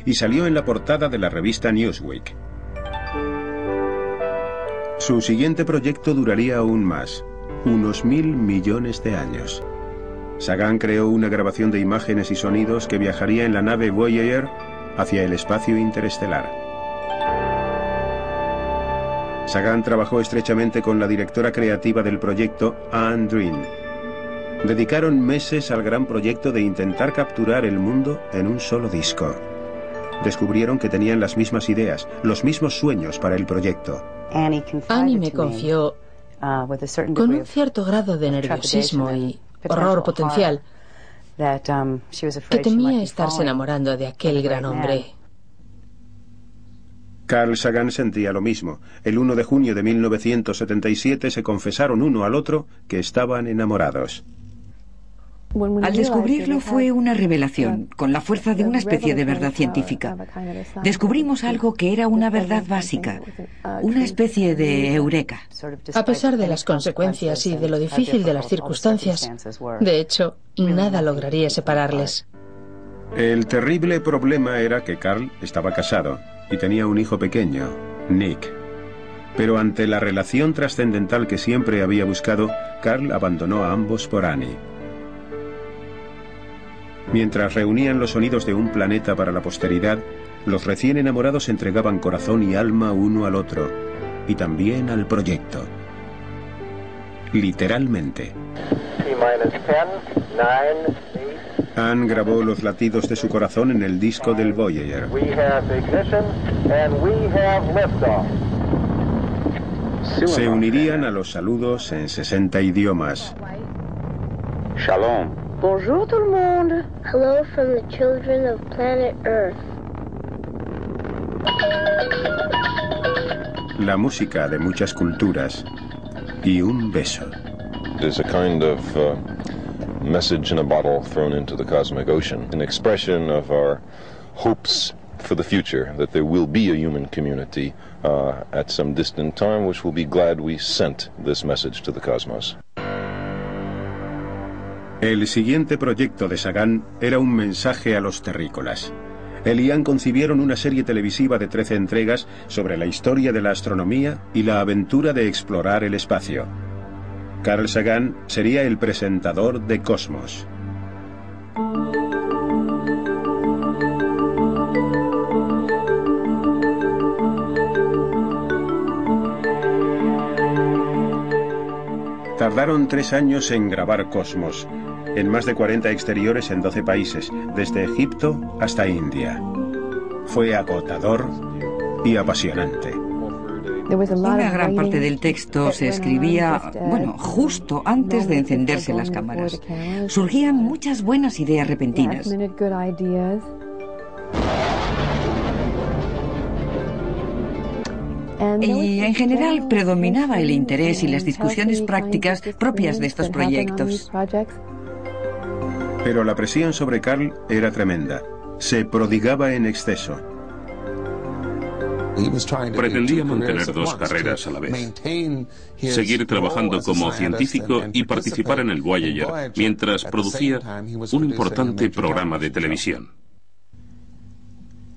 y salió en la portada de la revista Newsweek. Su siguiente proyecto duraría aún más, unos 1000 millones de años. Sagan creó una grabación de imágenes y sonidos que viajaría en la nave Voyager hacia el espacio interestelar. Sagan trabajó estrechamente con la directora creativa del proyecto, Anne Drin. Dedicaron meses al gran proyecto de intentar capturar el mundo en un solo disco. Descubrieron que tenían las mismas ideas, los mismos sueños para el proyecto. Annie me confió con un cierto grado de nerviosismo y horror potencial que temía estarse enamorando de aquel gran hombre. Carl Sagan sentía lo mismo. El 1 de junio de 1977 se confesaron uno al otro que estaban enamorados. Al descubrirlo fue una revelación, con la fuerza de una especie de verdad científica. Descubrimos algo que era una verdad básica, una especie de eureka. A pesar de las consecuencias y de lo difícil de las circunstancias, de hecho, nada lograría separarles. El terrible problema era que Carl estaba casado y tenía un hijo pequeño, Nick. Pero ante la relación trascendental que siempre había buscado, Carl abandonó a ambos por Annie. Mientras reunían los sonidos de un planeta para la posteridad, los recién enamorados entregaban corazón y alma uno al otro, y también al proyecto. Literalmente. Anne grabó los latidos de su corazón en el disco del Voyager. Se unirían a los saludos en 60 idiomas. Shalom. Bonjour tout le monde. Hello from the children of planet Earth. La música de muchas culturas y un beso. There's a kind of message in a bottle thrown into the cosmic ocean, an expression of our hopes for the future, that there will be a human community at some distant time, which will be glad we sent this message to the cosmos. El siguiente proyecto de Sagan era un mensaje a los terrícolas. Él y Anne concibieron una serie televisiva de 13 entregas sobre la historia de la astronomía y la aventura de explorar el espacio. Carl Sagan sería el presentador de Cosmos. Tardaron 3 años en grabar Cosmos, en más de 40 exteriores en 12 países, desde Egipto hasta India. Fue agotador y apasionante. Una gran parte del texto se escribía, justo antes de encenderse las cámaras. Surgían muchas buenas ideas repentinas. Y en general predominaba el interés y las discusiones prácticas propias de estos proyectos. Pero la presión sobre Carl era tremenda. Se prodigaba en exceso. Pretendía mantener 2 carreras a la vez. Seguir trabajando como científico y participar en el Voyager, mientras producía un importante programa de televisión.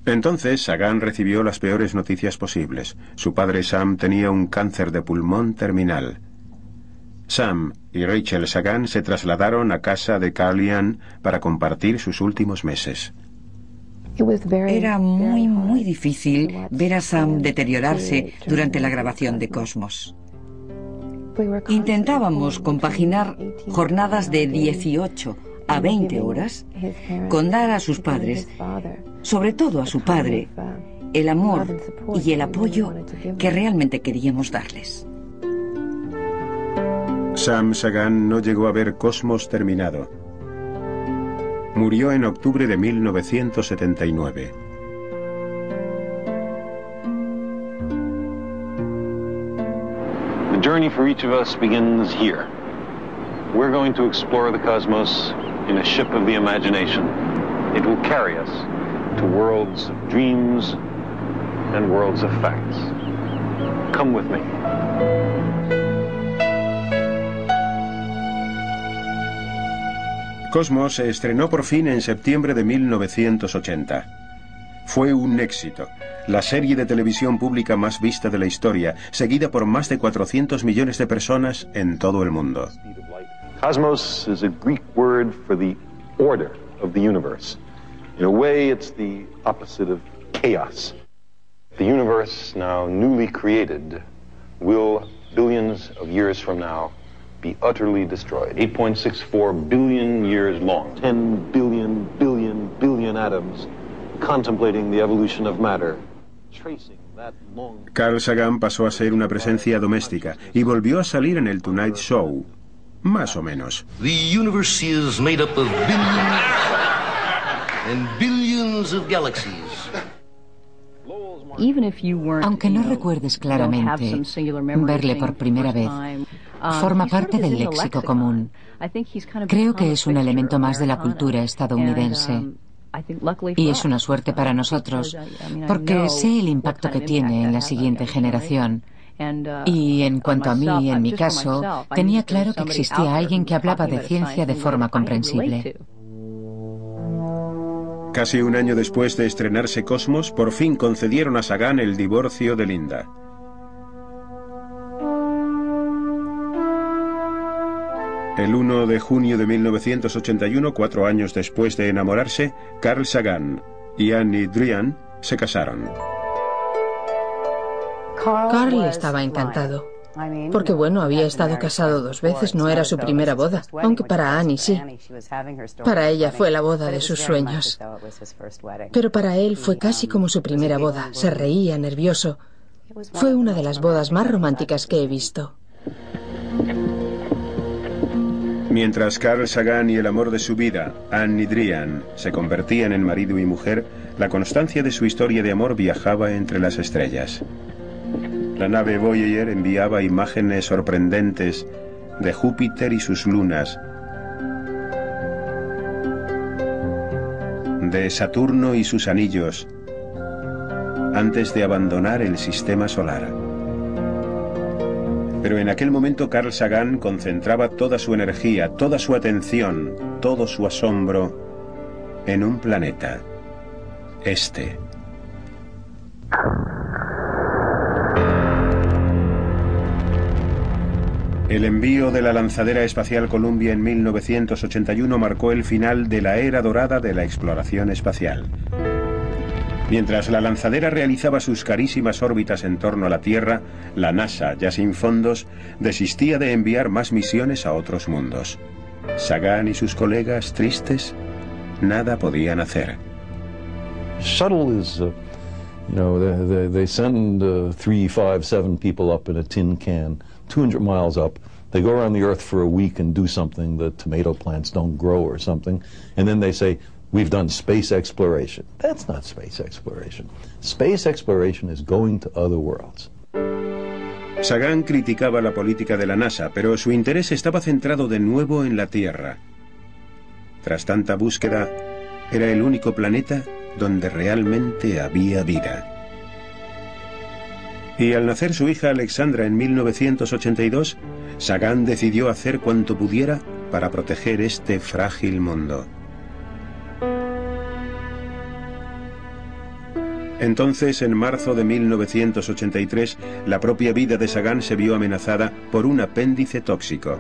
Entonces Sagan recibió las peores noticias posibles. Su padre Sam tenía un cáncer de pulmón terminal. Sam y Rachel Sagan se trasladaron a casa de Carl y Anne para compartir sus últimos meses. Era muy difícil ver a Sam deteriorarse durante la grabación de Cosmos. Intentábamos compaginar jornadas de 18 a 20 horas con dar a sus padres, sobre todo a su padre, el amor y el apoyo que realmente queríamos darles. Sam Sagan no llegó a ver Cosmos terminado. Murió en octubre de 1979. The journey for each of us begins here. We're going to explore the cosmos in a ship of the imagination. It will carry us to worlds of dreams and worlds of facts. Come with me. Cosmos se estrenó por fin en septiembre de 1980. Fue un éxito. La serie de televisión pública más vista de la historia, seguida por más de 400 millones de personas en todo el mundo. Cosmos is a Greek word for the order of the universe. In a way, it's the opposite of chaos. The universe, now newly created, will, billions of years from now, be utterly destroyed. 8.64 billion years long. 10 billion atoms contemplating the evolution of matter. Tracing that long... Carl Sagan pasó a ser una presencia doméstica y volvió a salir en el Tonight Show. Más o menos. The universe is made up of billions and billions of galaxies. Aunque no recuerdes claramente verle por primera vez, forma parte del léxico común. Creo que es un elemento más de la cultura estadounidense. Y es una suerte para nosotros, porque sé el impacto que tiene en la siguiente generación. Y en cuanto a mí, en mi caso, tenía claro que existía alguien que hablaba de ciencia de forma comprensible. Casi un año después de estrenarse Cosmos, por fin concedieron a Sagan el divorcio de Linda. El 1 de junio de 1981, 4 años después de enamorarse, Carl Sagan y Annie Drian se casaron. Carl estaba encantado. Porque bueno, había estado casado 2 veces, no era su primera boda, aunque para Annie sí. Para ella fue la boda de sus sueños. Pero para él fue casi como su primera boda, se reía nervioso. Fue una de las bodas más románticas que he visto. Mientras Carl Sagan y el amor de su vida, Annie Drian, se convertían en marido y mujer, la constancia de su historia de amor viajaba entre las estrellas. La nave Voyager enviaba imágenes sorprendentes de Júpiter y sus lunas, de Saturno y sus anillos, antes de abandonar el sistema solar. Pero en aquel momento Carl Sagan concentraba toda su energía, toda su atención, todo su asombro en un planeta, este. El envío de la lanzadera espacial Columbia en 1981 marcó el final de la era dorada de la exploración espacial. Mientras la lanzadera realizaba sus carísimas órbitas en torno a la Tierra, la NASA, ya sin fondos, desistía de enviar más misiones a otros mundos. Sagan y sus colegas, tristes, nada podían hacer. Shuttle is, they send 3, 5, 7 people up in a tin can, 200 miles up. They go around the Earth for a week and do something that tomato plants don't grow or something, and then they say, we've done space exploration. That's not space exploration. Space exploration is going to other worlds. Sagan criticaba la política de la NASA, pero su interés estaba centrado de nuevo en la Tierra. Tras tanta búsqueda, era el único planeta donde realmente había vida. Y al nacer su hija Alexandra en 1982, Sagan decidió hacer cuanto pudiera para proteger este frágil mundo. Entonces, en marzo de 1983, la propia vida de Sagan se vio amenazada por un apéndice tóxico.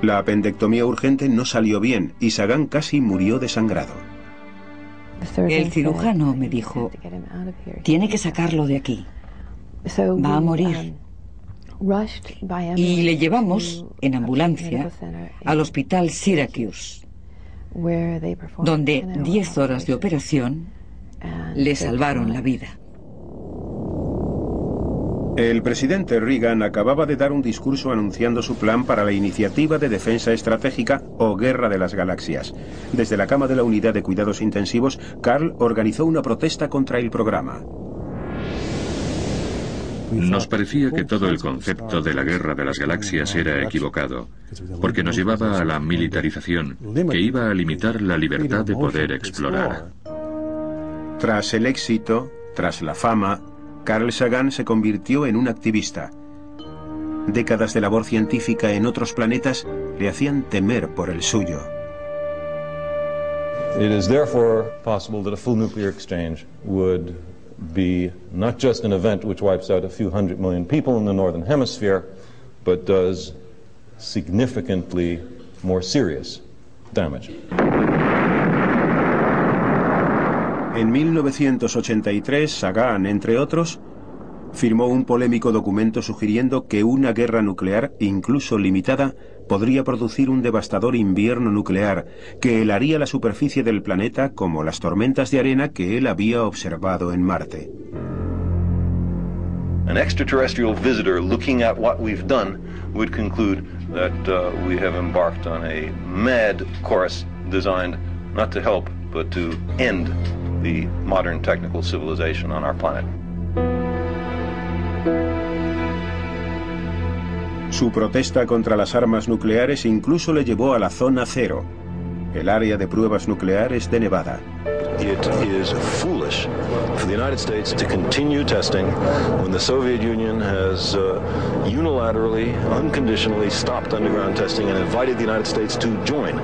La apendectomía urgente no salió bien y Sagan casi murió desangrado. El cirujano me dijo, tiene que sacarlo de aquí, va a morir. Y le llevamos en ambulancia al hospital Syracuse, donde 10 horas de operación le salvaron la vida. El presidente Reagan acababa de dar un discurso anunciando su plan para la iniciativa de defensa estratégica o Guerra de las Galaxias. Desde la cama de la unidad de cuidados intensivos, Carl organizó una protesta contra el programa. Nos parecía que todo el concepto de la Guerra de las Galaxias era equivocado, porque nos llevaba a la militarización, que iba a limitar la libertad de poder explorar. Tras el éxito, tras la fama, Carl Sagan se convirtió en un activista. Décadas de labor científica en otros planetas le hacían temer por el suyo. It is therefore possible that a full nuclear exchange would be not just an event which wipes out a few 100 million people in the Northern Hemisphere, but does significantly more serious damage. En 1983, Sagan, entre otros, firmó un polémico documento sugiriendo que una guerra nuclear, incluso limitada, podría producir un devastador invierno nuclear que helaría la superficie del planeta como las tormentas de arena que él había observado en Marte. An extraterrestrial visitor looking at what we've done would conclude that we have embarked on a mad course designed not to help but to end the modern technical civilization on our planet. Su protesta contra las armas nucleares incluso le llevó a la Zona Cero, el área de pruebas nucleares de Nevada. It is foolish for the United States to continue testing when the Soviet Union has unilaterally, unconditionally stopped underground testing and invited the United States to join.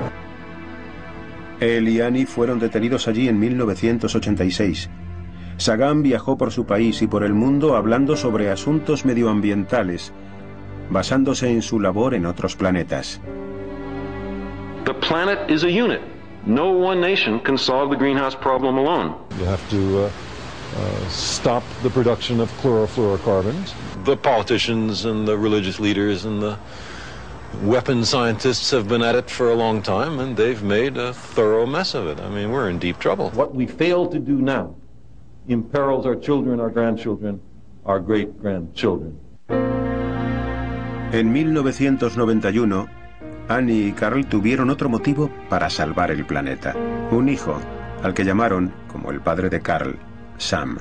Él y Annie fueron detenidos allí en 1986. Sagan viajó por su país y por el mundo hablando sobre asuntos medioambientales, basándose en su labor en otros planetas. The planet is a unit. No one nation can solve the greenhouse problem alone. You have to stop the production of chlorofluorocarbons. The politicians and the religious leaders and the weapons scientists have been at it for a long time, and they've made a thorough mess of it. I mean, we're in deep trouble. What we fail to do now imperils our children, our grandchildren, our great-grandchildren. En 1991, Annie y Carl tuvieron otro motivo para salvar el planeta. Un hijo, al que llamaron, como el padre de Carl, Sam.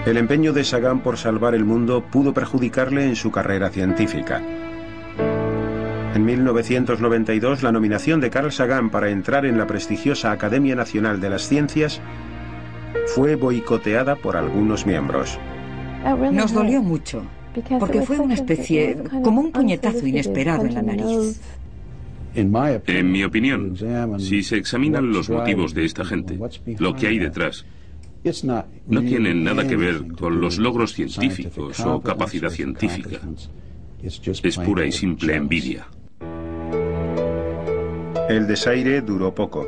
El empeño de Sagan por salvar el mundo pudo perjudicarle en su carrera científica. En 1992, la nominación de Carl Sagan para entrar en la prestigiosa Academia Nacional de las Ciencias fue boicoteada por algunos miembros. Nos dolió mucho, porque fue una especie, como un puñetazo inesperado en la nariz. En mi opinión, si se examinan los motivos de esta gente, lo que hay detrás, no tienen nada que ver con los logros científicos o capacidad científica. Es pura y simple envidia. El desaire duró poco.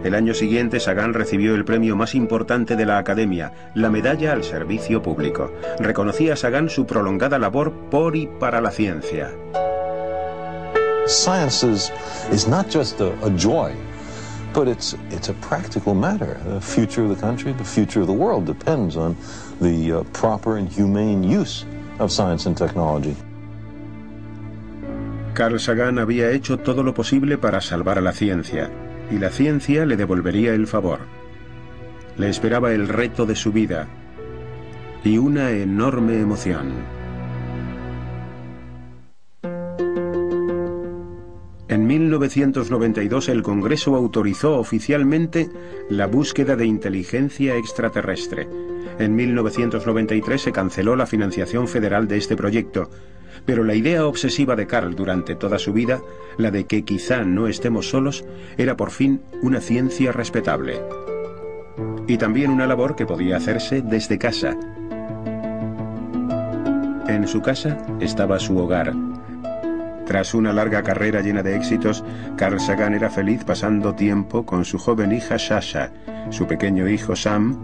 El año siguiente, Sagan recibió el premio más importante de la Academia, la Medalla al Servicio Público. Reconocía a Sagan su prolongada labor por y para la ciencia. Science is not just a joy, but it's a practical matter. The future of the country, the future of the world depends on the proper and humane use of science and technology. Carl Sagan había hecho todo lo posible para salvar a la ciencia, y la ciencia le devolvería el favor. Le esperaba el reto de su vida y una enorme emoción. En 1992 el Congreso autorizó oficialmente la búsqueda de inteligencia extraterrestre. En 1993 se canceló la financiación federal de este proyecto, pero la idea obsesiva de Carl durante toda su vida, la de que quizá no estemos solos, era por fin una ciencia respetable. Y también una labor que podía hacerse desde casa. En su casa estaba su hogar. Tras una larga carrera llena de éxitos, Carl Sagan era feliz pasando tiempo con su joven hija Sasha, su pequeño hijo Sam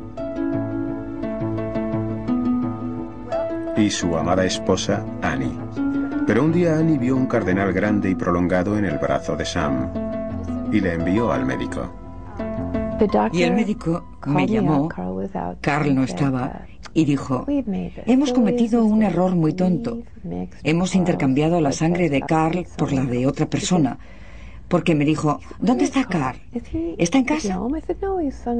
y su amada esposa Annie. Pero un día Annie vio un cardenal grande y prolongado en el brazo de Sam y le envió al médico. Y el médico me llamó, Carl no estaba, y dijo: hemos cometido un error muy tonto. Hemos intercambiado la sangre de Carl por la de otra persona. Porque me dijo: ¿dónde está Carl? ¿Está en casa?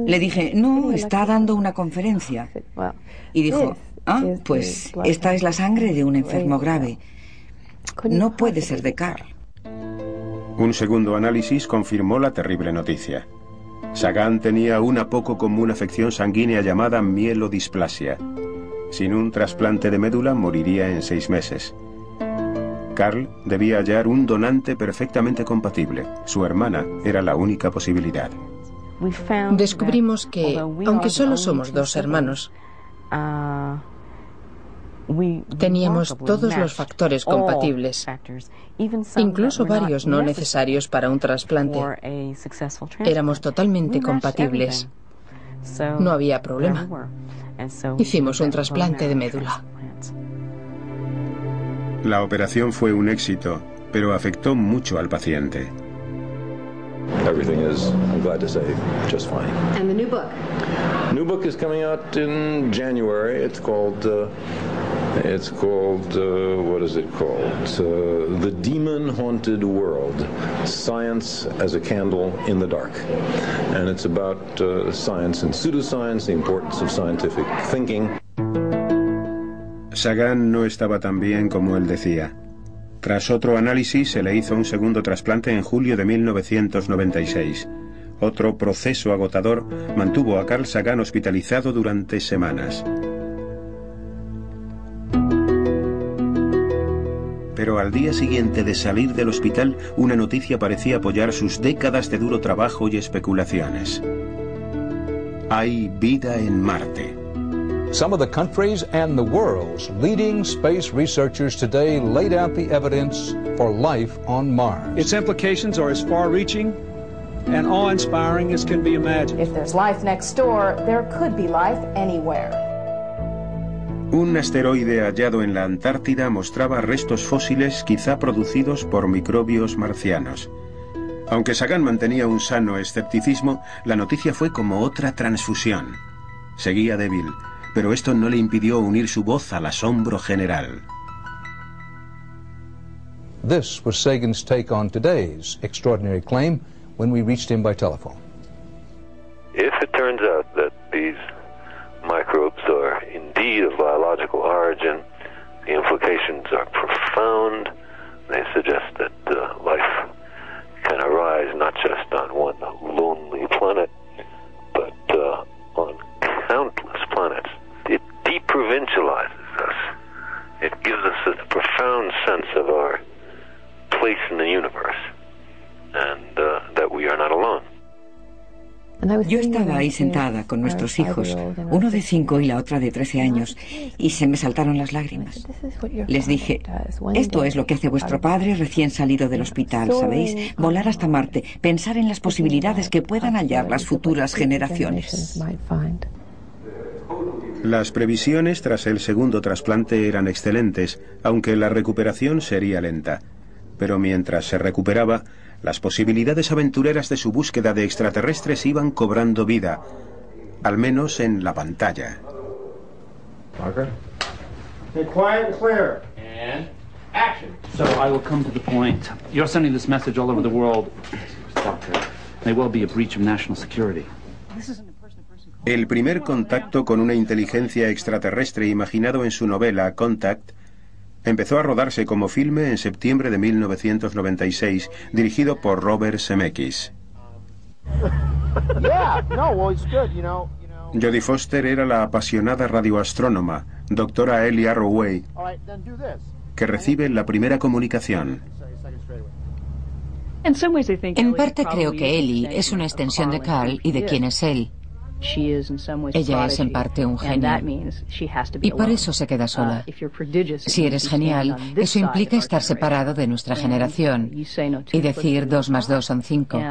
Le dije: no, está dando una conferencia. Y dijo: pues esta es la sangre de un enfermo grave. No puede ser de Carl. Un segundo análisis confirmó la terrible noticia. Sagan tenía una poco común afección sanguínea llamada mielodisplasia. Sin un trasplante de médula moriría en 6 meses. Carl debía hallar un donante perfectamente compatible. Su hermana era la única posibilidad. Descubrimos que, aunque solo somos 2 hermanos, teníamos todos los factores compatibles, incluso varios no necesarios para un trasplante. Éramos totalmente compatibles. No había problema. Hicimos un trasplante de médula. La operación fue un éxito, pero afectó mucho al paciente. Everything is, I'm glad to say, just fine. And the new book? New book is coming out in January. It's called what is it called? The Demon Haunted World, Science as a Candle in the Dark. And it's about science and pseudoscience, the importance of scientific thinking. Sagan no estaba tan bien como él decía. Tras otro análisis, se le hizo un segundo trasplante en julio de 1996. Otro proceso agotador mantuvo a Carl Sagan hospitalizado durante semanas. Pero al día siguiente de salir del hospital, una noticia parecía apoyar sus décadas de duro trabajo y especulaciones. Hay vida en Marte. Some of the countries and the world's leading space researchers today laid out the evidence for life on Mars. Its implications are as far-reaching and awe-inspiring as can be imagined. If there's life next door, there could be life anywhere. Un asteroide hallado en la Antártida mostraba restos fósiles quizá producidos por microbios marcianos. Aunque Sagan mantenía un sano escepticismo, la noticia fue como otra transfusión. Seguía débil, pero esto no le impidió unir su voz al asombro general. This was Sagan's take on today's extraordinary claim when we reached him by telephone. If it turns out that these microbes are indeed of biological origin, the implications are profound. They suggest that life can arise not just on one lonely planet, but on countless planets. It deprovincializes us. It gives us a profound sense of our place in the universe, and that we are not alone. Yo estaba ahí sentada con nuestros hijos, uno de 5 y la otra de 13 años, y se me saltaron las lágrimas. Les dije, esto es lo que hace vuestro padre recién salido del hospital, ¿sabéis? Volar hasta Marte, pensar en las posibilidades que puedan hallar las futuras generaciones. Las previsiones tras el segundo trasplante eran excelentes, aunque la recuperación sería lenta. Pero mientras se recuperaba, las posibilidades aventureras de su búsqueda de extraterrestres iban cobrando vida, al menos en la pantalla. Marker. Okay, quiet and clear. And action. So I will come to the point. You're sending this message all over the world. May well be a breach of national security. El primer contacto con una inteligencia extraterrestre imaginado en su novela Contact empezó a rodarse como filme en septiembre de 1996, dirigido por Robert Zemeckis. Jodie Foster era la apasionada radioastrónoma, doctora Ellie Arroway, que recibe la primera comunicación. En parte creo que Ellie es una extensión de Carl y de quién es él. Ella es en parte un genio y por eso se queda sola. Si eres genial, eso implica estar separado de nuestra generación y decir 2 más 2 son 5.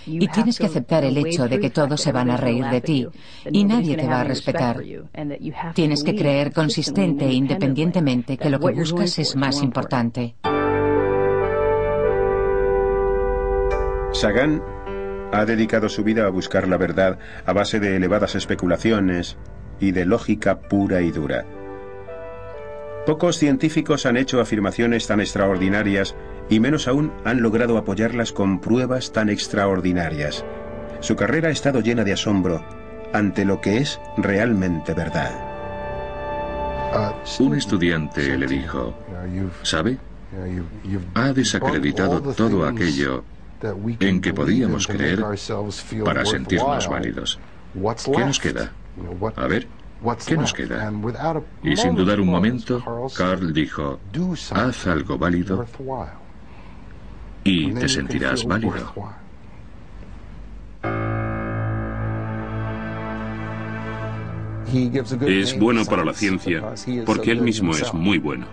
Y tienes que aceptar el hecho de que todos se van a reír de ti y nadie te va a respetar. Tienes que creer consistente e independientemente que lo que buscas es más importante. Sagan ha dedicado su vida a buscar la verdad a base de elevadas especulaciones y de lógica pura y dura. Pocos científicos han hecho afirmaciones tan extraordinarias y menos aún han logrado apoyarlas con pruebas tan extraordinarias. Su carrera ha estado llena de asombro ante lo que es realmente verdad. Un estudiante le dijo, ¿sabe? Ha desacreditado todo aquello en que podíamos creer para sentirnos válidos. ¿Qué nos queda? A ver, ¿Qué nos queda? Y sin dudar un momento, Carl dijo, haz algo válido y te sentirás válido. Es bueno para la ciencia porque él mismo es muy bueno.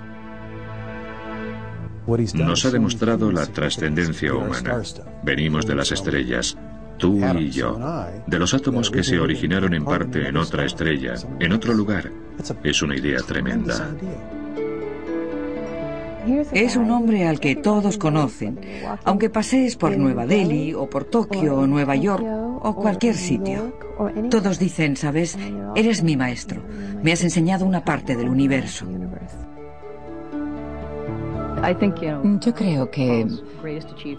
Nos ha demostrado la trascendencia humana. Venimos de las estrellas, tú y yo, de los átomos que se originaron en parte en otra estrella, en otro lugar. Es una idea tremenda. Es un hombre al que todos conocen, aunque pasees por Nueva Delhi o por Tokio o Nueva York o cualquier sitio. Todos dicen, ¿sabes? Eres mi maestro. Me has enseñado una parte del universo. Yo creo que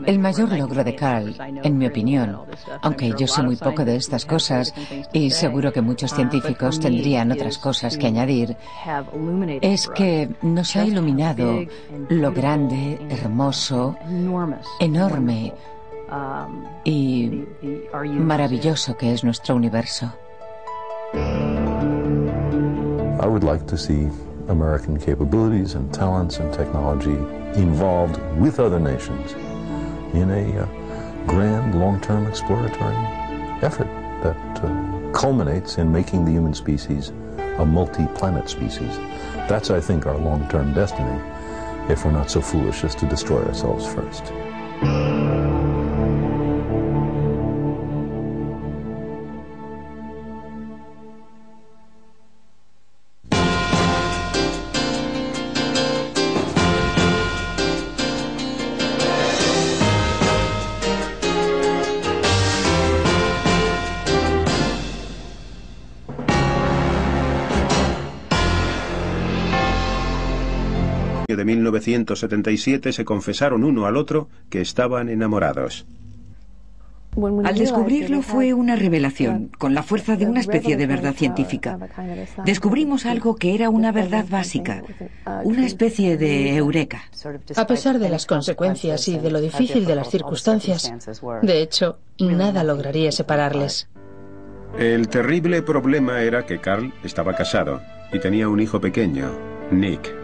el mayor logro de Carl, en mi opinión, aunque yo sé muy poco de estas cosas y seguro que muchos científicos tendrían otras cosas que añadir, es que nos ha iluminado lo grande, hermoso, enorme y maravilloso que es nuestro universo. I would like to see American capabilities and talents and technology involved with other nations in a grand long-term exploratory effort that culminates in making the human species a multi-planet species. That's, I think, our long-term destiny, if we're not so foolish as to destroy ourselves first. De 1977 se confesaron uno al otro que estaban enamorados. Al descubrirlo fue una revelación, con la fuerza de una especie de verdad científica. Descubrimos algo que era una verdad básica, una especie de eureka. A pesar de las consecuencias y de lo difícil de las circunstancias, de hecho, nada lograría separarles. El terrible problema era que Carl estaba casado y tenía un hijo pequeño, Nick.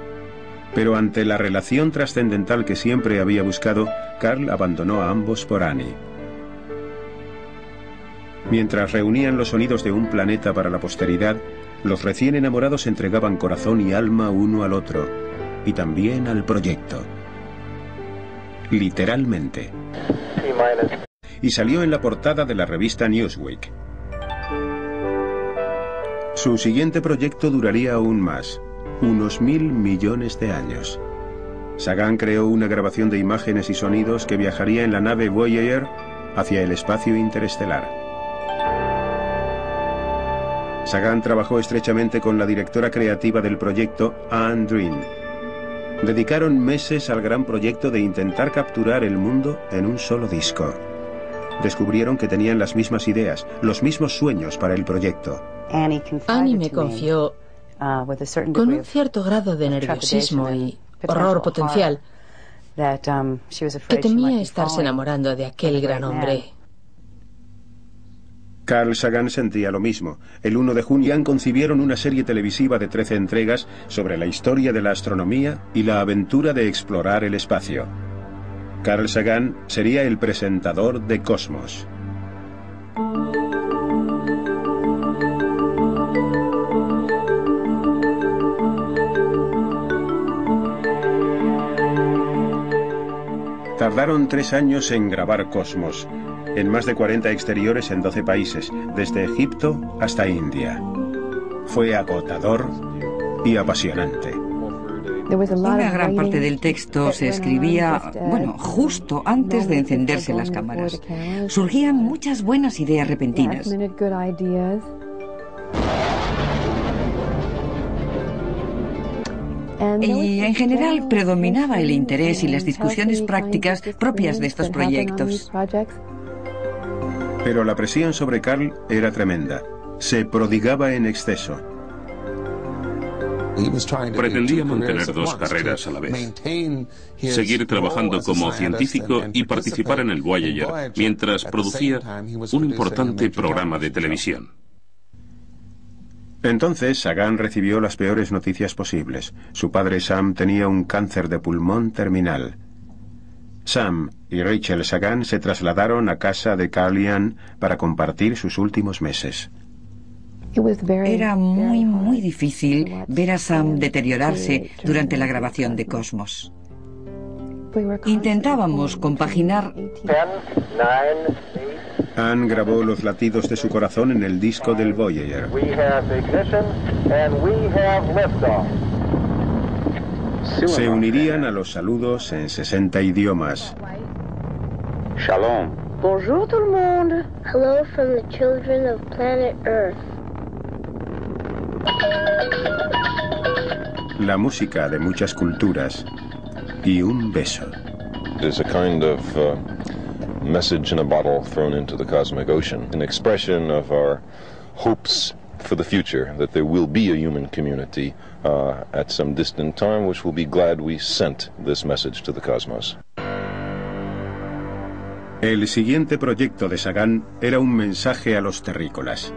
Pero ante la relación trascendental que siempre había buscado, Carl abandonó a ambos por Annie. Mientras reunían los sonidos de un planeta para la posteridad, los recién enamorados entregaban corazón y alma uno al otro, y también al proyecto. Literalmente. Y salió en la portada de la revista Newsweek. Su siguiente proyecto duraría aún más. Unos 1.000 millones de años. Sagan creó una grabación de imágenes y sonidos que viajaría en la nave Voyager hacia el espacio interestelar. Sagan trabajó estrechamente con la directora creativa del proyecto, Anne Drin. Dedicaron meses al gran proyecto de intentar capturar el mundo en un solo disco. Descubrieron que tenían las mismas ideas, los mismos sueños para el proyecto. Annie me confió con un cierto grado de nerviosismo y horror potencial que temía estarse enamorando de aquel gran hombre. Carl Sagan sentía lo mismo. El 1 de junio concibieron una serie televisiva de 13 entregas sobre la historia de la astronomía y la aventura de explorar el espacio. Carl Sagan sería el presentador de Cosmos. Tardaron 3 años en grabar Cosmos, en más de 40 exteriores en 12 países, desde Egipto hasta India. Fue agotador y apasionante. Una gran parte del texto se escribía, justo antes de encenderse las cámaras. Surgían muchas buenas ideas repentinas. Y en general predominaba el interés y las discusiones prácticas propias de estos proyectos. Pero la presión sobre Carl era tremenda. Se prodigaba en exceso. Pretendía mantener 2 carreras a la vez. Seguir trabajando como científico y participar en el Voyager, mientras producía un importante programa de televisión. Entonces Sagan recibió las peores noticias posibles. Su padre Sam tenía un cáncer de pulmón terminal. Sam y Rachel Sagan se trasladaron a casa de Carl Ian para compartir sus últimos meses. Era muy difícil ver a Sam deteriorarse durante la grabación de Cosmos. Intentábamos compaginar. 10, 9, 8. Anne grabó los latidos de su corazón en el disco del Voyager. Se unirían a los saludos en 60 idiomas. Shalom. Bonjour tout le monde. Hello from the children of planet Earth. La música de muchas culturas y un beso. There's a kind of message in a bottle thrown into the cosmic ocean, an expression of our hopes for the future, that there will be a human community at some distant time which will be glad we sent this message to the cosmos. El siguiente proyecto de Sagan era un mensaje a los terrícolas.